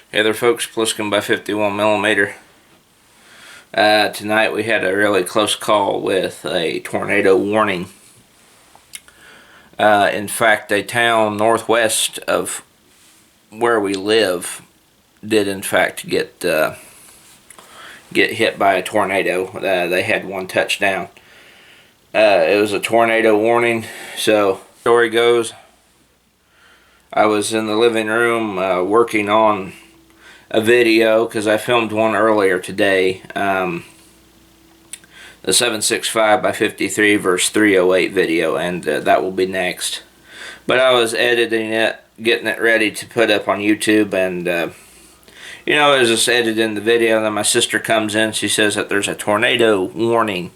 Hey there folks, Pliskin by 51mm. Tonight we had a really close call with a tornado warning. In fact, a town northwest of where we live did in fact get hit by a tornado. They had one touchdown. It was a tornado warning. So, story goes, I was in the living room working on a video because I filmed one earlier today, the 765 by 53 verse 308 video, and that will be next. But I was editing it, getting it ready to put up on YouTube, and I was just editing the video, and then my sister comes in. She says that there's a tornado warning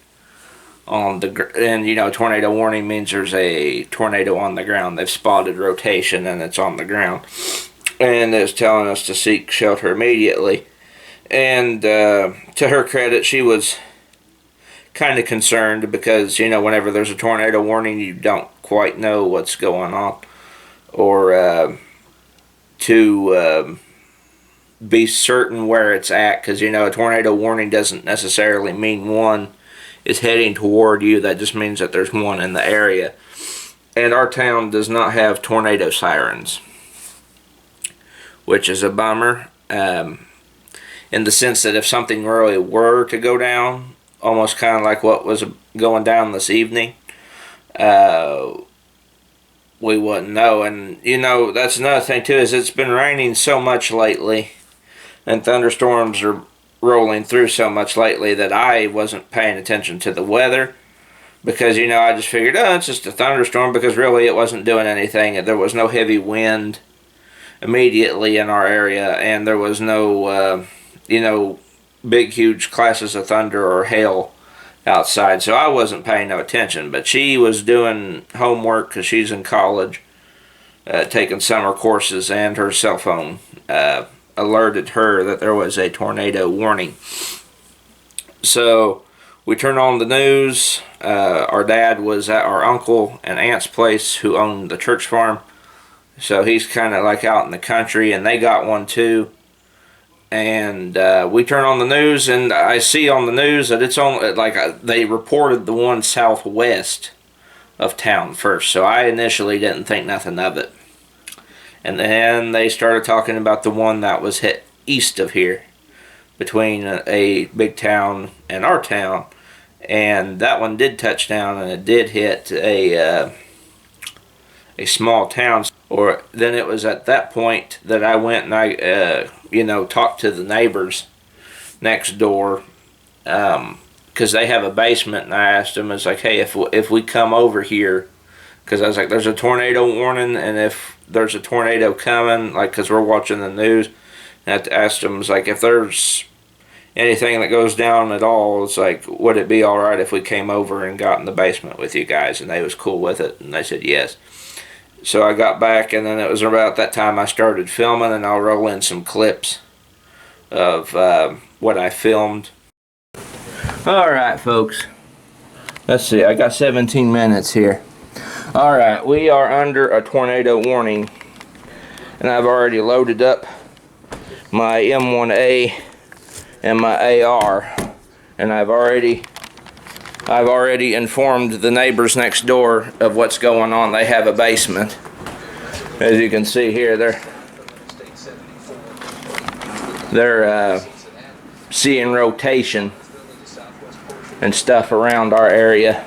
on the, and tornado warning means there's a tornado on the ground. They've spotted rotation and it's on the ground, and is telling us to seek shelter immediately. And to her credit, she was kind of concerned because, whenever there's a tornado warning, you don't quite know what's going on, or to be certain where it's at, because, a tornado warning doesn't necessarily mean one is heading toward you. That just means that there's one in the area. And our town does not have tornado sirens, which is a bummer, in the sense that if something really were to go down, almost kind of like what was going down this evening, we wouldn't know. And that's another thing too, is it's been raining so much lately, and thunderstorms are rolling through so much lately, that I wasn't paying attention to the weather, because I just figured, oh, it's just a thunderstorm, because really it wasn't doing anything. There was no heavy wind immediately in our area, and there was no big huge classes of thunder or hail outside, so I wasn't paying no attention. But she was doing homework because she's in college, taking summer courses, and her cell phone alerted her that there was a tornado warning. So we turned on the news. Our dad was at our uncle and aunt's place, who owned the church farm. So he's kind of like out in the country, and they got one too. And we turn on the news, and I see on the news that it's on, they reported the one southwest of town first. So I initially didn't think nothing of it. And then they started talking about the one that was hit east of here, between a big town and our town. And that one did touch down, and it did hit a small town. Or then it was at that point that I went and I talked to the neighbors next door, because they have a basement, and I asked them, it's like, hey, if we come over here, because I was like, there's a tornado warning, and if there's a tornado coming, because we're watching the news, and I asked them, it's like, if there's anything that goes down at all, it's like, would it be alright if we came over and got in the basement with you guys? And they was cool with it, and they said yes. So I got back, and then it was about that time I started filming, and I'll roll in some clips of what I filmed. Alright folks, let's see, I got 17 minutes here. Alright, we are under a tornado warning, and I've already loaded up my M1A and my AR, and I've already informed the neighbors next door of what's going on. They have a basement. As you can see here, they're seeing rotation and stuff around our area.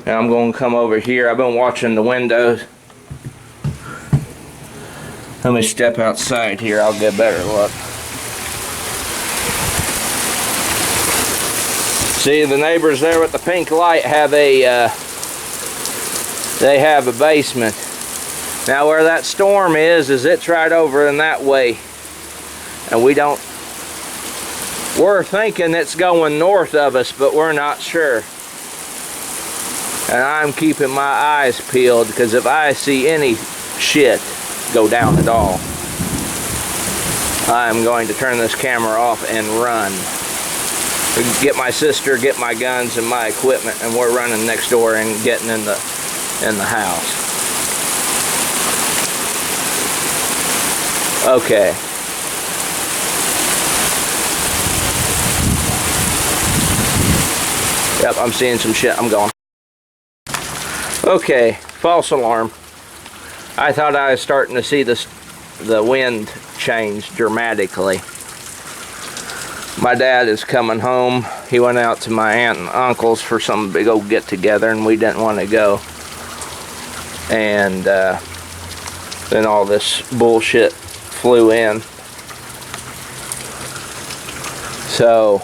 And I'm going to come over here. I've been watching the windows. Let me step outside here. I'll get a better look. See, the neighbors there with the pink light have they have a basement. Now where that storm is it's right over in that way, and we're thinking it's going north of us, but we're not sure. And I'm keeping my eyes peeled, because if I see any shit go down at all, I'm going to turn this camera off and run. Get my sister, get my guns and my equipment, and we're running next door and getting in the house. Okay. Yep, I'm seeing some shit. I'm going. Okay, false alarm. I thought I was starting to see the wind change dramatically. My dad is coming home. He went out to my aunt and uncle's for some big old get together, and we didn't want to go. And then all this bullshit flew in. So,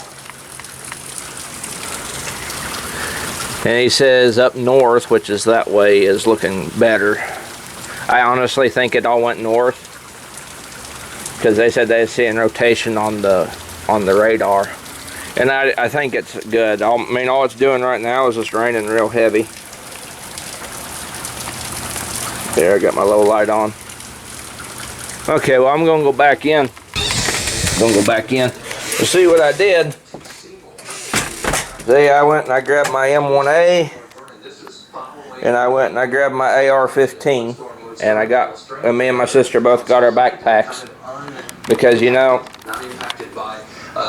and he says up north, which is that way, is looking better. I honestly think it all went north, because they said they were seeing rotation on the radar, and I think it's good. I mean, all it's doing right now is just raining real heavy. There, I got my low light on. Okay, well, I'm gonna go back in. To see what I did. See, I went and I grabbed my M1A, and I went and I grabbed my AR-15, and me and my sister both got our backpacks, because, you know,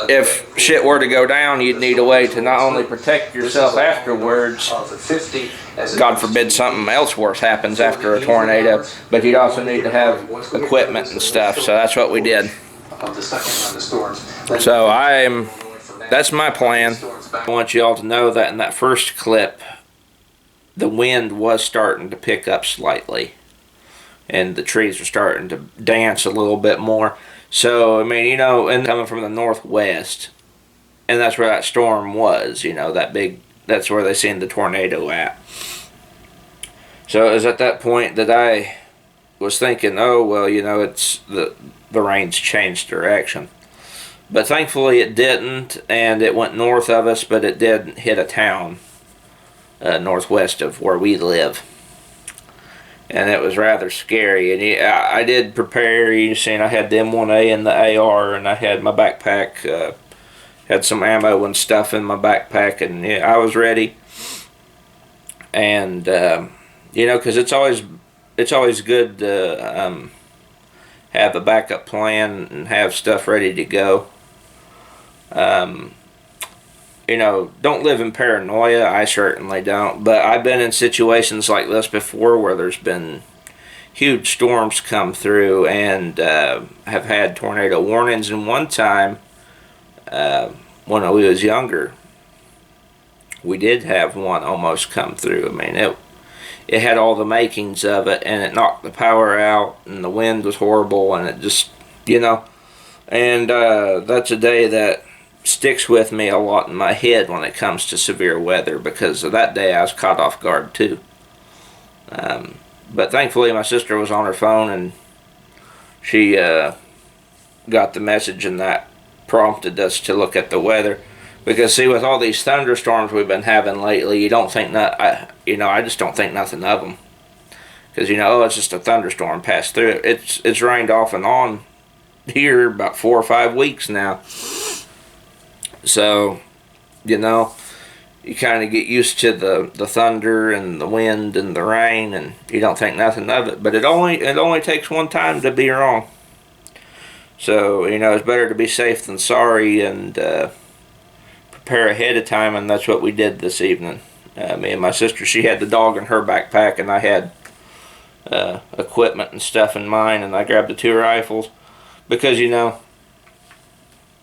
if shit were to go down, you'd need a way to not only protect yourself afterwards, God forbid something else worse happens after a tornado, but you'd also need to have equipment and stuff, so that's what we did. So that's my plan. I want you all to know that in that first clip, the wind was starting to pick up slightly, and the trees were starting to dance a little bit more. So, I mean, you know, and coming from the northwest, and that's where that storm was, you know, that's where they seen the tornado at. So it was at that point that I was thinking, oh, well, you know, it's the rain's changed direction. But thankfully it didn't, and it went north of us, but it did hit a town northwest of where we live. And it was rather scary. And I did prepare. You seen I had the M1A and the AR, and I had my backpack, had some ammo and stuff in my backpack, and yeah, I was ready. And you know, because it's always good to have a backup plan and have stuff ready to go. You know, don't live in paranoia. I certainly don't. But I've been in situations like this before where there's been huge storms come through, and have had tornado warnings. And one time, when we was younger, we did have one almost come through. I mean, it had all the makings of it, and it knocked the power out, and the wind was horrible, and it just, you know. And that's a day that sticks with me a lot in my head when it comes to severe weather, because of that day I was caught off guard too. But thankfully my sister was on her phone, and she got the message, and that prompted us to look at the weather. Because see, with all these thunderstorms we've been having lately, you don't think I just don't think nothing of them. Because, you know, it's just a thunderstorm passed through. It's rained off and on here about 4 or 5 weeks now. So, you know, you kind of get used to the thunder and the wind and the rain, and you don't think nothing of it. But it only takes one time to be wrong. So, you know, it's better to be safe than sorry, and prepare ahead of time, and that's what we did this evening. Me and my sister, she had the dog in her backpack, and I had equipment and stuff in mine, and I grabbed the 2 rifles. Because, you know,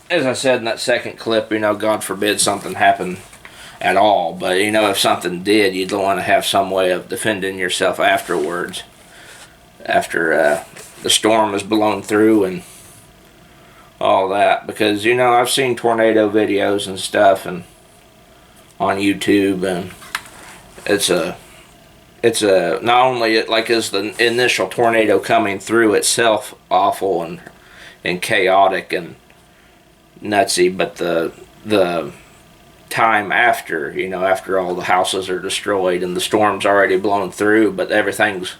as I said in that second clip, you know, God forbid something happened at all. But, you know, if something did, you'd want to have some way of defending yourself afterwards. After the storm has blown through and all that. Because, you know, I've seen tornado videos and stuff and on YouTube, and it's not only is the initial tornado coming through itself awful and chaotic and nutsy, but the time after, you know, after all the houses are destroyed and the storm's already blown through, but everything's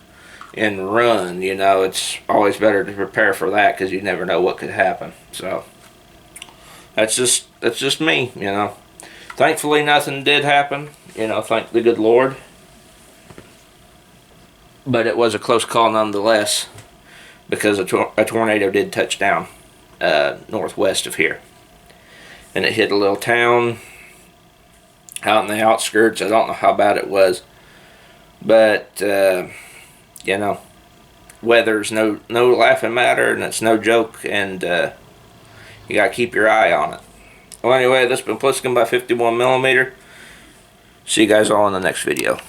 in run, you know, it's always better to prepare for that, because you never know what could happen. So that's just me, you know. Thankfully nothing did happen, you know, thank the good Lord. But it was a close call nonetheless, because a tornado did touch down northwest of here. And it hit a little town, out in the outskirts. I don't know how bad it was, but you know, weather's no laughing matter, and it's no joke, and you gotta keep your eye on it. Well, anyway, this has been Pliskin by 51mm. See you guys all in the next video.